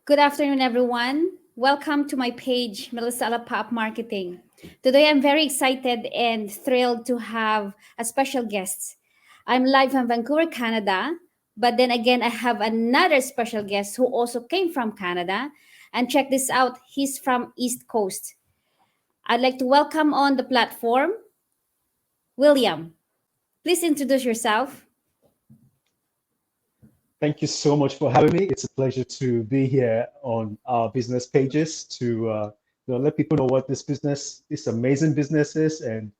Good afternoon, everyone. Welcome to my page, Melissa Pop Marketing. Today, I'm very excited and thrilled to have a special guest. I'm live from Vancouver, Canada, but then again, I have another special guest who also came from Canada. And check this out, he's from East Coast. I'd like to welcome on the platform William. Please introduce yourself. Thank you so much for having me. It's a pleasure to be here on our business pages to let people know what this amazing business is, and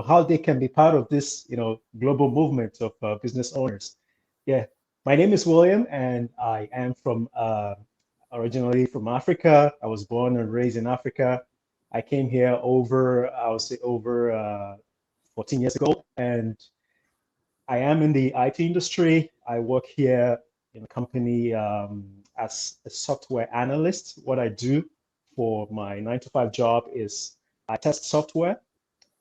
how they can be part of this global movement of business owners. Yeah, my name is William, and I am from originally from Africa. I was born and raised in Africa. I came here I would say over 14 years ago, and I am in the IT industry. I work here in a company as a software analyst. What I do for my 9 to 5 job is I test software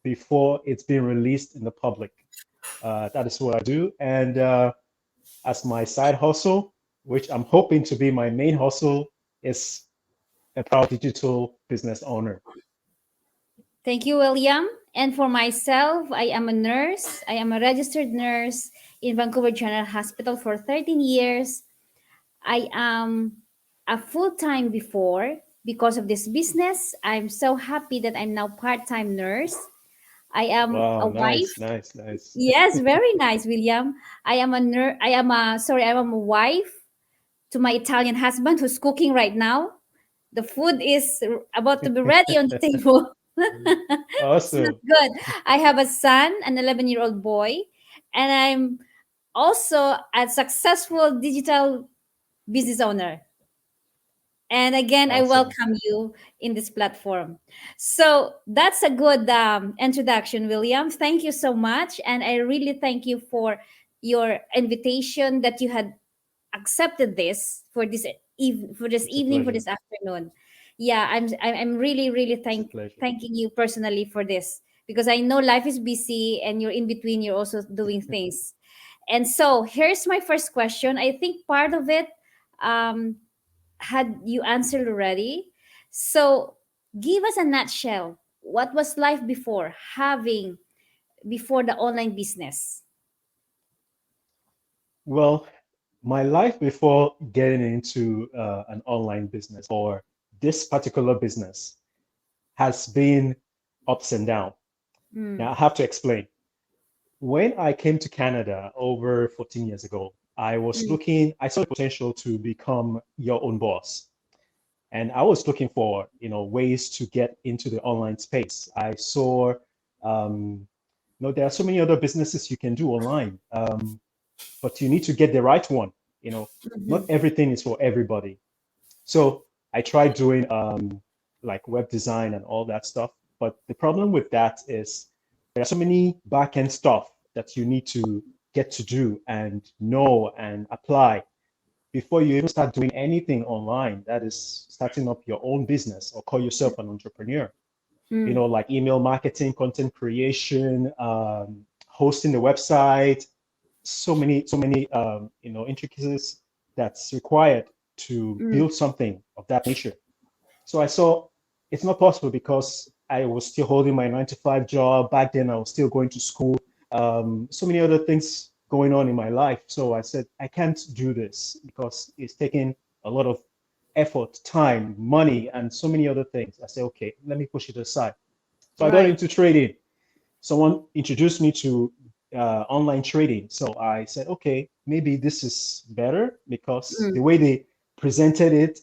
before it's being released in the public. That is what I do. And as my side hustle, which I'm hoping to be my main hustle, is a proud digital business owner. Thank you, William. And for myself, I am a nurse. I am a registered nurse in Vancouver General Hospital for 13 years. I am a full time before because of this business. I'm so happy that I'm now part time nurse. I am Wow, a nice, wife. nice, nice. Yes, very nice, William. I am a nurse. I am a wife to my Italian husband who's cooking right now. The food is about to be ready on the table. It's not Awesome. good. I have a son, an 11-year-old boy, and I'm also a successful digital business owner. And again, I Awesome. welcome you in this platform. So that's a good introduction, William. Thank you so much. And I really thank you for your invitation that you had accepted this for for this It's a evening, for pleasure. this afternoon. Yeah, I'm really really It's a pleasure. thanking you personally for this because I know life is busy and you're in between. You're also doing things, and so here's my first question. I think part of it um, had you answered already. So give us a nutshell. What was life before the online business? Well, my life before getting into an online business or this particular business has been ups and down. Mm, Now, I have to explain. When I came to Canada over 14 years ago, mm, I saw the potential to become your own boss. And I was looking for, ways to get into the online space. I saw, there are so many other businesses you can do online. But you need to get the right one. You know, mhm, not everything is for everybody. So I tried doing like web design and all that stuff. But the problem with that is there are so many back-end stuff that you need to get to do and know and apply before you even start doing anything online. That is starting up your own business or call yourself an entrepreneur. mm, Like email marketing, content creation, hosting the website, so many intricacies that's required to mm. build something of that nature. So I saw it's not possible because I was still holding my 9 to 5 job. Back then I was still going to school. So many other things going on in my life. So I said I can't do this because it's taking a lot of effort, time, money, and so many other things. I said, okay, let me push it aside. So I got Right. into trading. Someone introduced me to online trading. So I said, okay, maybe this is better because Mm, the way they presented it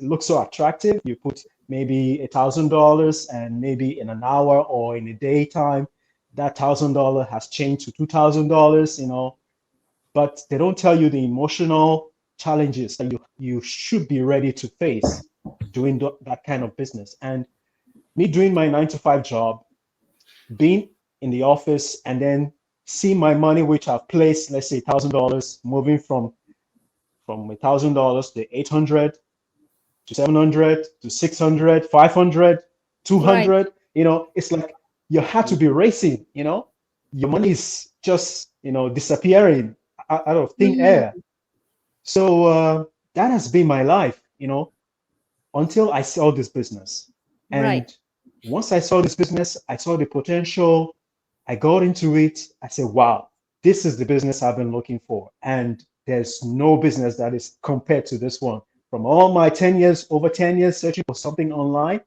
looks so attractive. You put maybe $1,000 and maybe in an hour or in a daytime, that $1,000 has changed to $2,000, but they don't tell you the emotional challenges that you should be ready to face doing that kind of business. And me doing my 9 to 5 job, being in the office and then see my money, which I've placed, let's say $1,000, moving from $1,000 to 800 to 700 to 600, 500, right. 200. It's like you have to be racing. Your money is just disappearing out of thin Mm, air. So that has been my life. until I saw this business. Right. And once I saw this business, I saw the potential. I got into it. I said, wow, this is the business I've been looking for. And there's no business that is compared to this one. From all my 10 years, over 10 years searching for something online,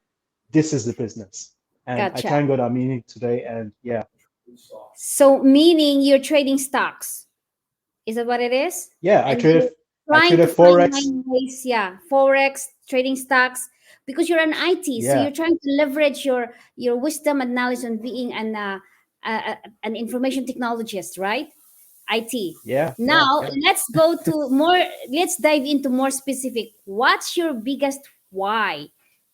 this is the business. And I Gotcha. thank God I'm in it today. And yeah, So, meaning you're trading stocks. Is that what it is? yeah, And you're I trying traded to find Forex. nine ways, yeah, forex, trading stocks, because you're an IT, so Yeah, you're trying to leverage your wisdom and knowledge on being an information technologist, right? IT. yeah, yeah, Now yeah. let's go to more. Let's dive into more specific. What's your biggest why?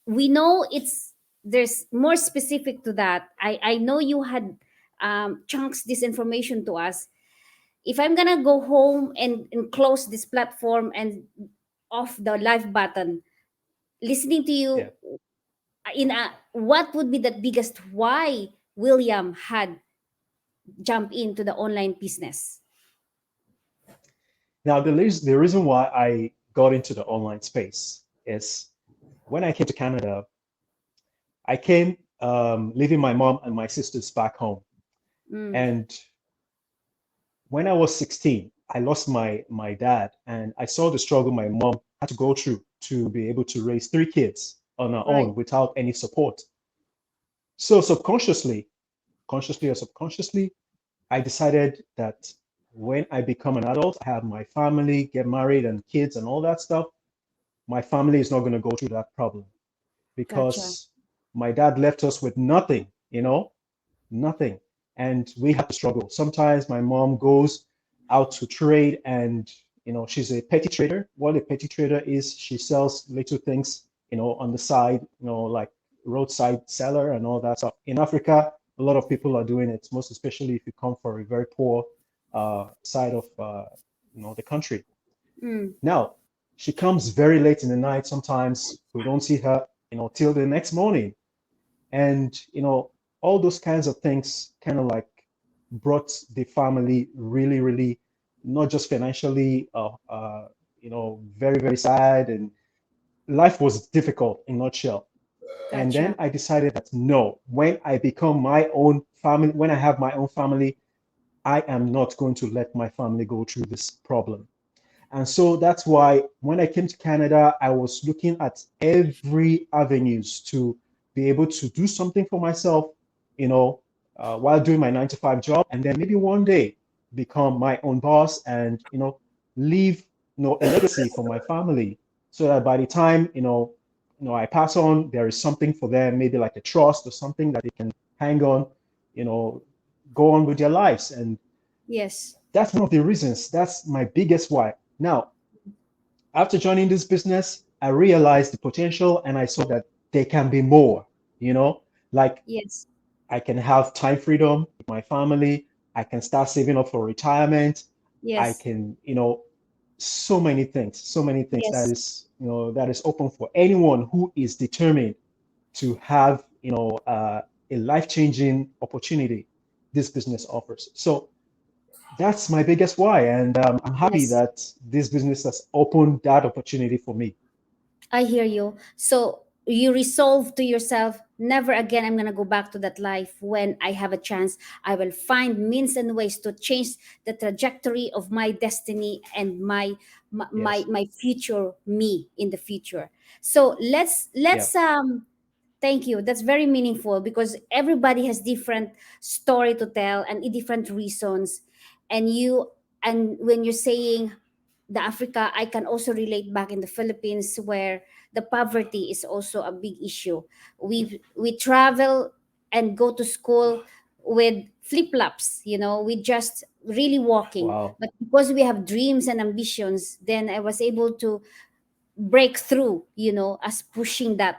We know it's there's more specific to that. I know you had chunks this information to us. If I'm gonna go home and close this platform and off the live button, listening to you Yeah. in a, what would be the biggest why William had jumped into the online business? Now, the reason why I got into the online space is when I came to Canada, I came leaving my mom and my sisters back home. Mm, And when I was 16, I lost my dad, and I saw the struggle my mom had to go through to be able to raise three kids on her right. own without any support. So subconsciously, consciously or subconsciously, I decided that when I become an adult, I have my family, get married and kids and all that stuff, my family is not going to go through that problem Gotcha. because my dad left us with nothing, nothing. And we had to struggle. Sometimes my mom goes out to trade and, she's a petty trader. What a petty trader is, she sells little things, on the side, like roadside seller and all that stuff. In Africa, a lot of people are doing it, most especially if you come from a very poor side of, the country. Mm, Now, she comes very late in the night. Sometimes we don't see her, till the next morning. And, all those kinds of things kind of like brought the family really, really, not just financially, very, very sad. And life was difficult in a nutshell. And then gotcha. I decided that no, when I become my own family, when I have my own family, I am not going to let my family go through this problem. And so that's why when I came to Canada, I was looking at every avenues to be able to do something for myself, you know, while doing my 9 to 5 job, and then maybe one day become my own boss and, leave, a legacy for my family so that by the time, I pass on, there is something for them, maybe like a trust or something that they can hang on, you know, go on with their lives. And Yes. that's one of the reasons. That's my biggest why. Now, after joining this business, I realized the potential and I saw that there can be more, like Yes. I can have time freedom with my family. I can start saving up for retirement. I Yes. can, so many things Yes. that is open for anyone who is determined to have, a life-changing opportunity this business offers. So that's my biggest why. And I'm happy Yes. that this business has opened that opportunity for me. I hear you. So you resolve to yourself, never again I'm gonna go back to that life. When I have a chance, I will find means and ways to change the trajectory of my destiny and Yes. my future me in the future. So Yeah. let's thank you. That's very meaningful because everybody has different story to tell and different reasons. And you and when you're saying the Africa, I can also relate back in the Philippines where the poverty is also a big issue. We travel and go to school with flip flops, we just really walking. Wow. But because we have dreams and ambitions, then I was able to break through, as pushing that.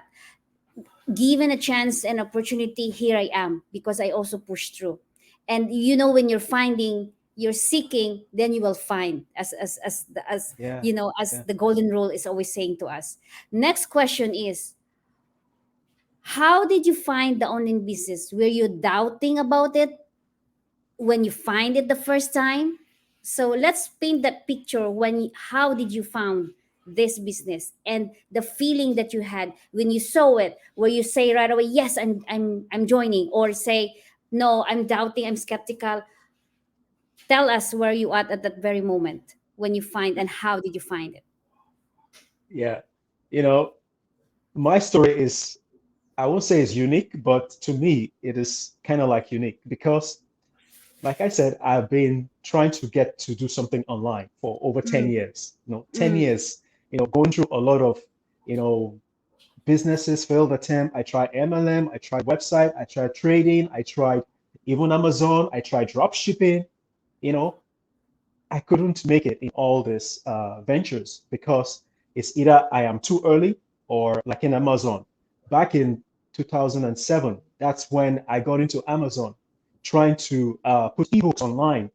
Given a chance and opportunity, here I am because I also pushed through. And when you're finding, you're seeking, then you will find, Yeah. as Yeah. the golden rule is always saying to us. Next question is, how did you find the online business? Were you doubting about it when you find it the first time? So let's paint that picture. How did you found this business, and the feeling that you had when you saw it, where you say right away, yes, I'm joining, or say, no, I'm doubting, I'm skeptical. Tell us where you at that very moment when you find, and how did you find it? Yeah. You know, my story is, I won't say it's unique, but to me, it is kind of like unique because, like I said, I've been trying to get to do something online for over 10 Mm, years. 10 mm, years, going through a lot of, you know, businesses, failed attempt. I tried MLM, I tried website, I tried trading, I tried even Amazon, I tried drop shipping. You know, I couldn't make it in all these ventures because it's either I am too early or like in Amazon. Back in 2007, that's when I got into Amazon trying to put ebooks online.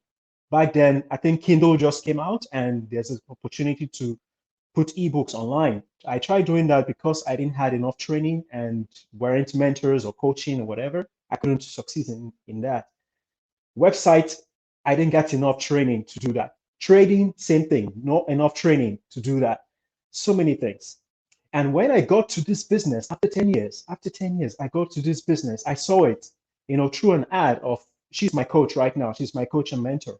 Back then, I think Kindle just came out and there's an opportunity to put ebooks online. I tried doing that because I didn't had enough training and weren't mentors or coaching or whatever. I couldn't succeed in that. Website, I didn't get enough training to do that. Trading, same thing, not enough training to do that. So many things. And when I got to this business after 10 years, I got to this business. I saw it, through an ad of, she's my coach right now. She's my coach and mentor.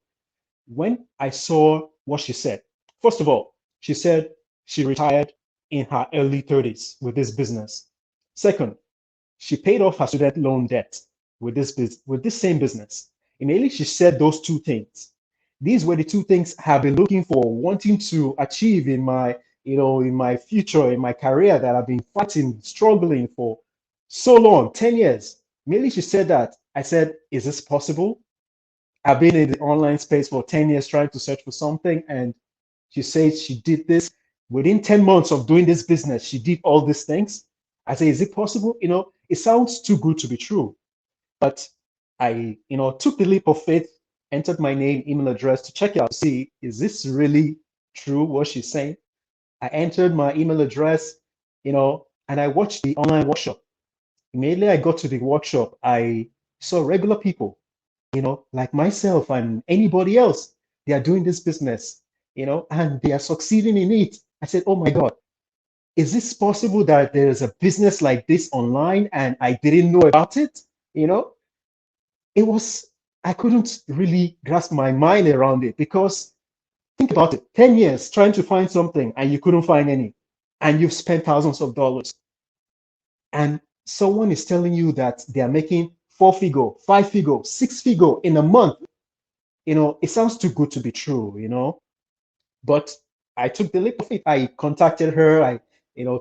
When I saw what she said, first of all, she said she retired in her early 30s with this business. Second, she paid off her student loan debt with this same business. Immediately, she said those two things. These were the two things I have been looking for, wanting to achieve in my, in my future, in my career that I've been fighting, struggling for so long, 10 years. Immediately, she said that. I said, is this possible? I've been in the online space for 10 years trying to search for something. And she says she did this within 10 months of doing this business. She did all these things. I say, is it possible? It sounds too good to be true. But I, took the leap of faith, entered my name, email address to check it out, see, is this really true what she's saying? I entered my email address, and I watched the online workshop. Immediately I got to the workshop, I saw regular people, like myself and anybody else. They are doing this business, and they are succeeding in it. I said, oh my God, is this possible that there's a business like this online and I didn't know about it? You know, it was, I couldn't really grasp my mind around it because think about it, 10 years trying to find something and you couldn't find any, and you've spent thousands of dollars. And someone is telling you that they are making four-figure, five-figure, six-figure in a month. It sounds too good to be true. But I took the leap of it. I contacted her. I,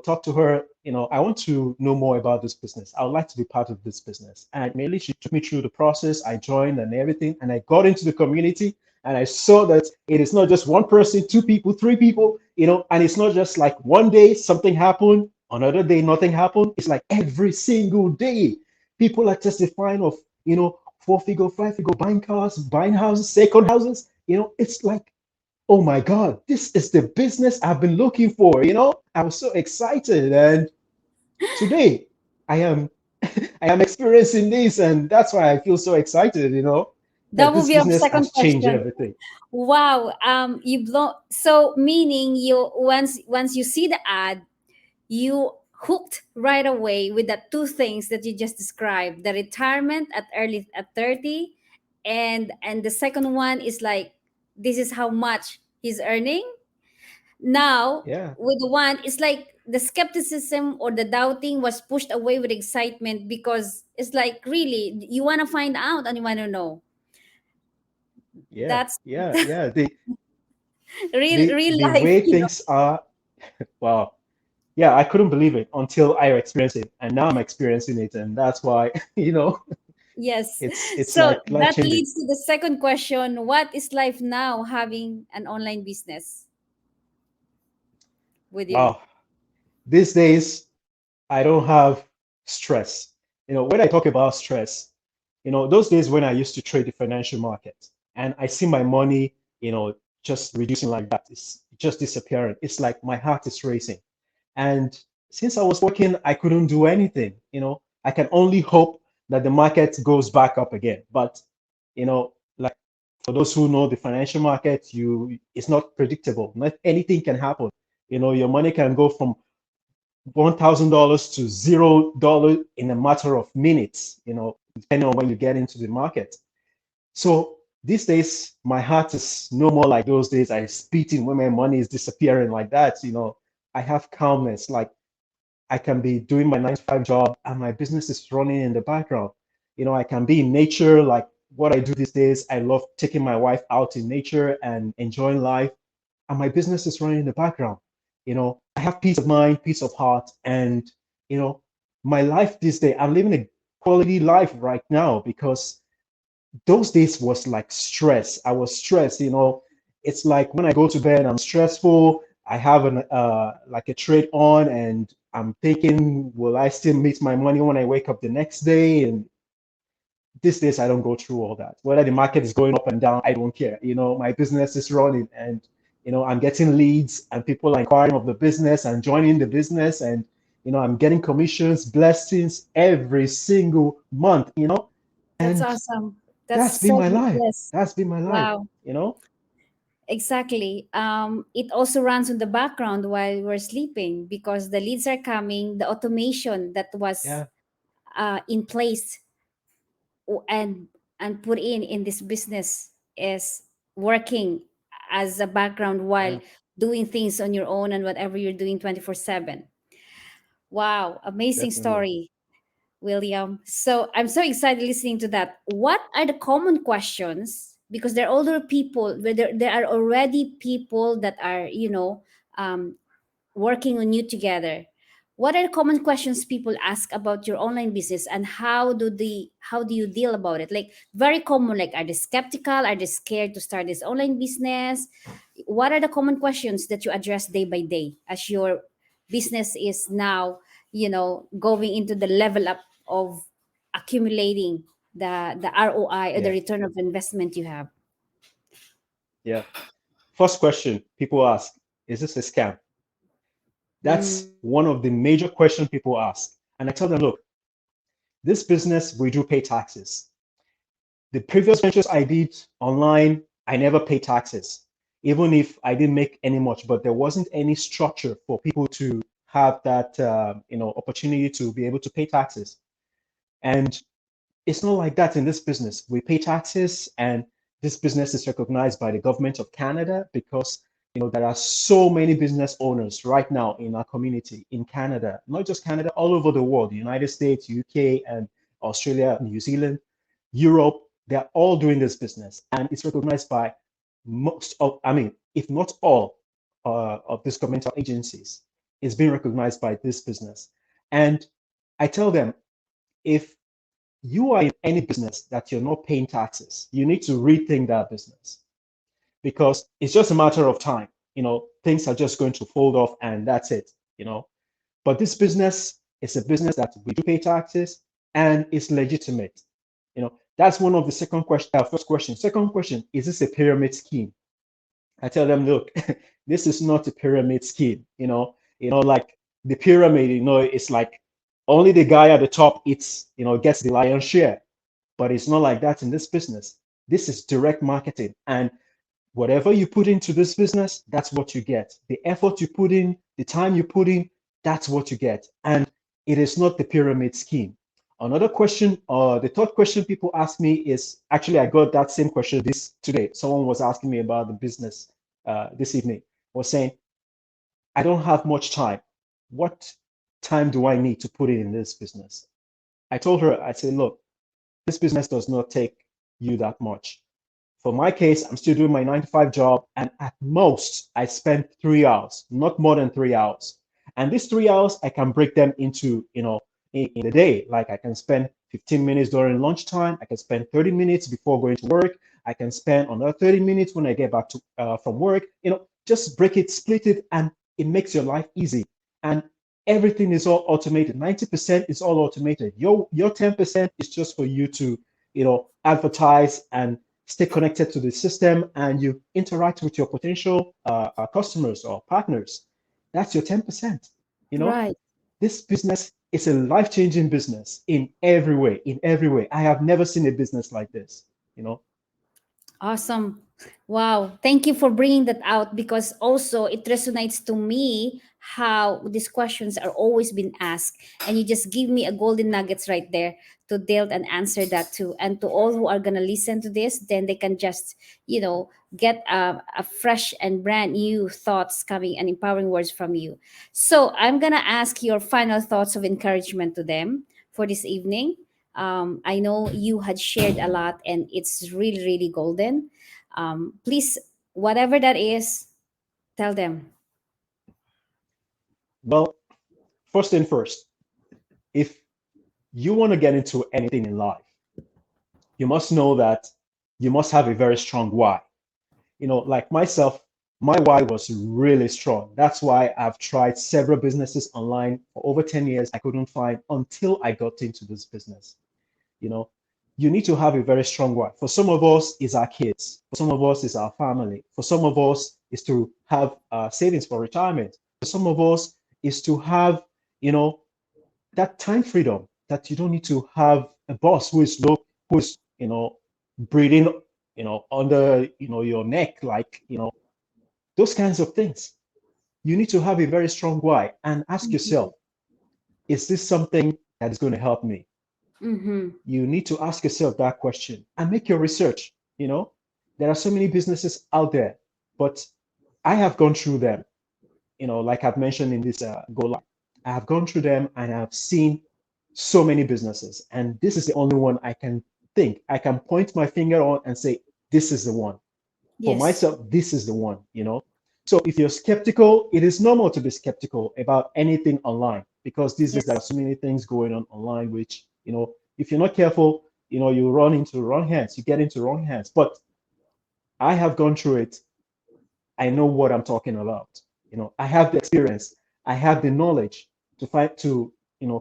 talked to her. I want to know more about this business. I would like to be part of this business. And mainly she took me through the process. I joined and everything. And I got into the community and I saw that it is not just one person, two people, three people, and it's not just like one day something happened, another day nothing happened. It's like every single day people are testifying of, four-figure, five-figure, buying cars, buying houses, second houses. It's like, oh my God, this is the business I've been looking for. I was so excited. And today I am I am experiencing this, and that's why I feel so excited, that that will this be our business second has changed question. everything. Wow, you blow, so meaning you, once you see the ad, you hooked right away with the two things that you just described: the retirement at early at 30, and the second one is like, this is how much he's earning. Now Yeah, with the one, it's like the skepticism or the doubting was pushed away with excitement, because it's like, really, you want to find out and you want to know. yeah, That's yeah, yeah. The real the real the life, way things are, wow. Yeah, I couldn't believe it until I experienced it, and now I'm experiencing it, and that's why, Yes. it's So like life that changing. leads to the second question: what is life now having an online business with you? Wow. These days I don't have stress. When I talk about stress, those days when I used to trade the financial market and I see my money, just reducing like that, it's just disappearing. It's like my heart is racing. And since I was working, I couldn't do anything. I can only hope that the market goes back up again. But, like for those who know the financial market, it's not predictable. Not anything can happen. Your money can go from $1,000 to $0 in a matter of minutes, depending on when you get into the market. So these days, my heart is no more like those days I was beating when my money is disappearing like that. I have calmness. Like I can be doing my 9 to 5 job and my business is running in the background. I can be in nature like what I do these days. I love taking my wife out in nature and enjoying life, and my business is running in the background. I have peace of mind, peace of heart, and you know, my life this day, I'm living a quality life right now because those days was like stress. I was stressed. It's like when I go to bed, I'm stressful. I have an like a trade on, and I'm thinking, will I still meet my money when I wake up the next day? And these days, I don't go through all that. Whether the market is going up and down, I don't care. My business is running, and I'm getting leads, and people are inquiring of the business and joining the business, and I'm getting commissions, blessings every single month. That's And awesome. That's that's been so my life. yes. That's been my life, Wow. you know? Exactly. It also runs in the background while we're sleeping because the leads are coming, the automation that was Yeah, in place and put in this business is working as a background while yeah, doing things on your own and whatever you're doing 24/7. Wow, amazing definitely. story, William. So I'm so excited listening to that. What are the common questions? Because there are older people, where there are already people that are, um, working on you together. What are the common questions people ask about your online business, and how do you deal about it? Like very common, like are they skeptical? Are they scared to start this online business? What are the common questions that you address day by day as your business is now, going into the level up of accumulating the ROI or the Yeah, return of investment you have? yeah. First question people ask, is this a scam? That's Mm, one of the major questions people ask. And I tell them, look, this business, we do pay taxes. The previous ventures I did online, I never paid taxes, even if I didn't make any much, but there wasn't any structure for people to have that, opportunity to be able to pay taxes. And it's not like that in this business. We pay taxes, and this business is recognized by the government of Canada because there are so many business owners right now in our community in Canada, not just Canada, all over the world, the United States, UK, and Australia, New Zealand, Europe. They're all doing this business, and it's recognized by most of, I mean, if not all of these governmental agencies. It's being recognized by this business. And I tell them, if you are in any business that you're not paying taxes, you need to rethink that business because it's just a matter of time. Things are just going to fold off and that's it, you know. But this business is a business that we do pay taxes and it's legitimate. That's one of the second question, first question. Second question, is this a pyramid scheme? I tell them, look, this is not a pyramid scheme. Like the pyramid, it's like only the guy at the top gets the lion's share. But it's not like that in this business. This is direct marketing. And whatever you put into this business, that's what you get. The effort you put in, the time you put in, that's what you get. And it is not the pyramid scheme. Another question, the third question people ask me is actually, I got that same question this today. Someone was asking me about the business this evening, was saying, I don't have much time. What time do I need to put in this business? I told her, I said, look, this business does not take you that much. For my case, I'm still doing my 9 to 5 job, and at most, I spend 3 hours, not more than 3 hours. And these 3 hours, I can break them into, in the day. Like I can spend 15 minutes during lunchtime, I can spend 30 minutes before going to work, I can spend another 30 minutes when I get back to from work. Just break it, split it, and it makes your life easy. And everything is all automated. 90% is all automated. Your 10% is just for you to, advertise and stay connected to the system, and you interact with your potential customers or partners. That's your 10%. You know, right. this business is a life-changing business in every way. In every way, I have never seen a business like this. You know, Awesome. Wow, thank you for bringing that out because also it resonates to me how these questions are always been asked, and you just give me a golden nuggets right there to deal and answer that too. And to all who are gonna listen to this, then they can just get a fresh and brand new thoughts coming and empowering words from you. So I'm gonna ask your final thoughts of encouragement to them for this evening. I know you had shared a lot, and it's really really golden. Please, whatever that is, tell them. Well, first thing first, if you want to get into anything in life, you must know that you must have a very strong why. Like myself, my why was really strong. That's why I've tried several businesses online for over 10 years. I couldn't find until I got into this business. You know, you need to have a very strong why. For some of us, it's our kids. For some of us, it's our family. For some of us, is to have savings for retirement. For some of us, is to have, you know, that time freedom that you don't need to have a boss who's breathing, under, your neck, like, those kinds of things. You need to have a very strong why and ask Mm-hmm. yourself, is this something that is going to help me? Mm-hmm. You need to ask yourself that question and make your research. There are so many businesses out there, but I have gone through them, like I've mentioned in this go live. I have gone through them and I've seen so many businesses, and this is the only one I can point my finger on and say, this is the one. For Yes. myself, this is the one. So if you're skeptical, it is normal to be skeptical about anything online because these days there are Yes. so many things going on online, which, if you're not careful, you run into the wrong hands, you get into the wrong hands. But I have gone through it. I know what I'm talking about. I have the experience, I have the knowledge to fight to,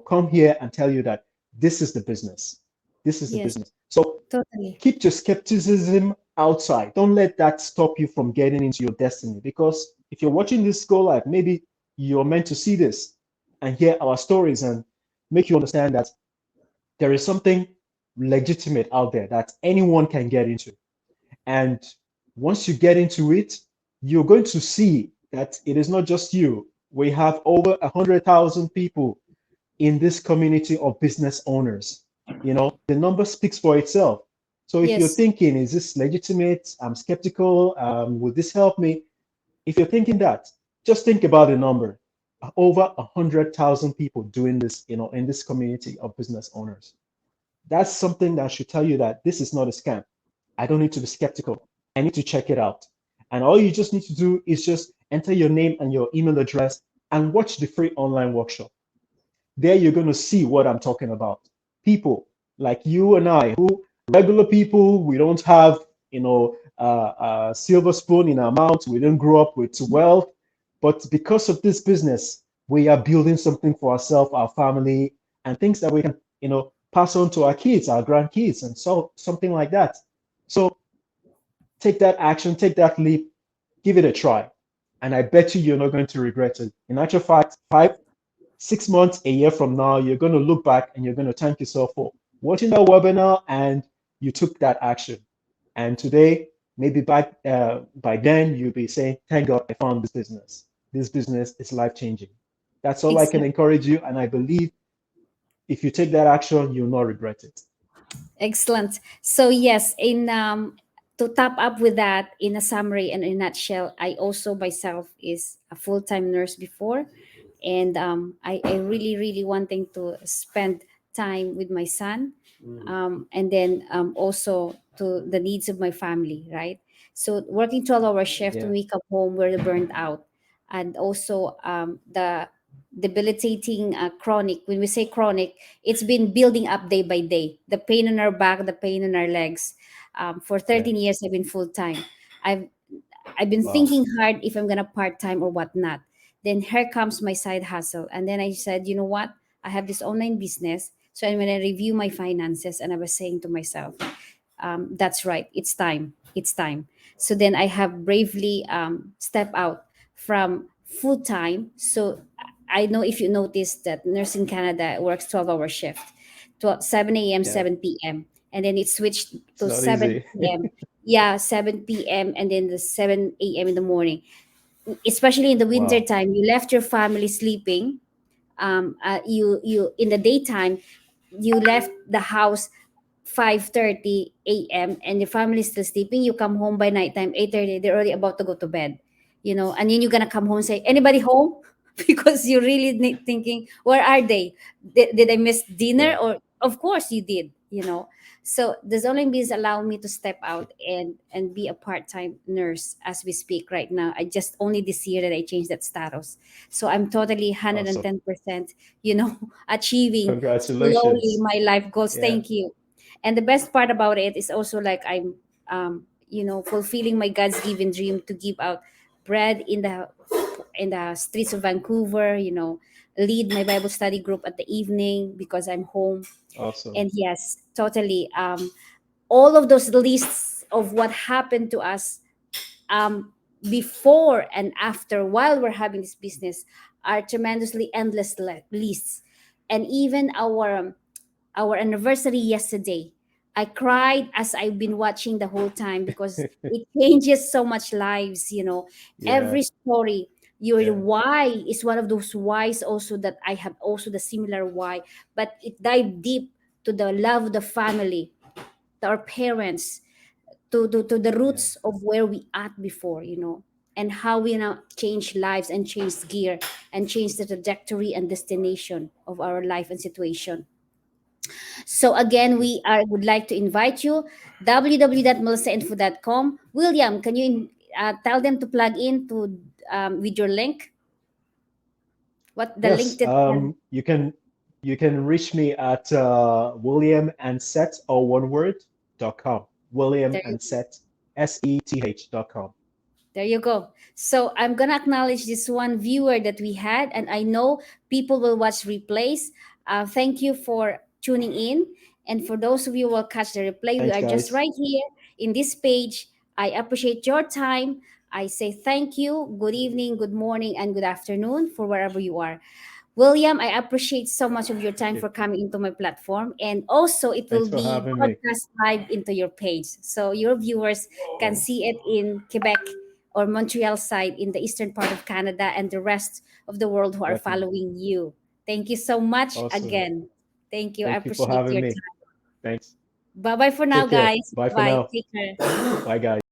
come here and tell you that this is the business. This is the Yes. business. So Totally. keep your skepticism outside. Don't let that stop you from getting into your destiny. Because if you're watching this go live, maybe you're meant to see this and hear our stories and make you understand that there is something legitimate out there that anyone can get into. And once you get into it, you're going to see that it is not just you. We have over 100,000 people in this community of business owners. The number speaks for itself. So if you're Yes. thinking, is this legitimate? I'm skeptical. Will this help me? If you're thinking that, just think about the number. Over 100,000 people doing this, in this community of business owners. That's something that should tell you that this is not a scam. I don't need to be skeptical. I need to check it out. And all you just need to do is just enter your name and your email address and watch the free online workshop. There you're going to see what I'm talking about. People like you and I, who regular people, we don't have, a silver spoon in our mouth. We didn't grow up with wealth, but because of this business, we are building something for ourselves, our family, and things that we can, pass on to our kids, our grandkids, and so something like that. So take that action, take that leap, give it a try, and I bet you're not going to regret it. In actual fact, 5, 6 months, a year from now, you're going to look back and you're going to thank yourself for watching that webinar and you took that action. And today, maybe by then, you'll be saying, thank God I found this business. This business is life changing. That's all I can Exactly. encourage you. And I believe if you take that action, you'll not regret it. Excellent. So yes, in to top up with that, in a summary and in a nutshell, I also myself is a full-time nurse before, and I really really wanting to spend time with my son, and then also to the needs of my family, right? So working 12-hour shift when Yeah, we come home, we're burnt out, and also the debilitating chronic. When we say chronic, it's been building up day by day. The pain in our back, the pain in our legs. For yeah. 13 years, I've been full time. I've I've been Wow. thinking hard if I'm gonna part time or whatnot. Then here comes my side hustle, and then I said, you know what? I have this online business, so I'm gonna review my finances, and I was saying to myself, that's right, it's time, it's time. So then I have bravely step out from full time. So I know if you noticed that nurse in Canada works 12-hour shift, 7 a.m. Yeah, 7 p.m. and then it switched It's to not 7 easy. p.m. Yeah, 7 p.m. and then the 7 a.m. in the morning. Especially in the winter Wow. time, you left your family sleeping. You in the daytime, you left the house 5:30 a.m. and your family is still sleeping. You come home by nighttime 8:30. They're already about to go to bed, and then you're gonna come home and say, Yeah. "Anybody home?" Because you're really thinking, "Where are they? Did I miss dinner?" Yeah. Or of course you did. So the zoning bills allow me to step out and be a part-time nurse as we speak right now. I just only this year that I changed that status. So I'm totally Awesome. 110%, achieving slowly Congratulations. my life goals. Yeah. Thank you. And the best part about it is also like I'm fulfilling my God's given dream to give out bread in the streets of Vancouver, lead my Bible study group at the evening because I'm home. Awesome. And yes, totally. All of those lists of what happened to us um, before and after while we're having this business are tremendously endless lists. And even our anniversary yesterday, I cried as I've been watching the whole time because it changes so much lives. Yeah. Every story, your Yeah. why is one of those whys also that I have also the similar why, but it dive deep to the love of the family, to our parents, to the Yeah. roots of where we at before, and how we now change lives and change gear and change the trajectory and destination of our life and situation. So again, Good. would like to invite you www.melissainfo.com. William, can you tell them to plug in to with your link? What the link Yes. that You can reach me at William and Set, all one word, .com. William there and Set, SETH.com. There you go. So I'm gonna acknowledge this one viewer that we had, and I know people will watch replays. Thank you for tuning in, and for those of you who will catch the replay, we Thanks, are just guys. right here in this page. I appreciate your time. I say thank you, good evening, good morning, and good afternoon for wherever you are. William, I appreciate so much of your Thank time you. for coming into my platform. And also, it will Thanks for be having me. broadcast live into your page. So your viewers can see it in Quebec or Montreal side in the eastern part of Canada and the rest of the world who are Definitely. following you. Thank you so much Awesome. again. Thank you. I Thank you for appreciate having your me. time. Thanks. Bye bye for now, Take care. guys. Bye for Bye. now. Take care. Bye, guys.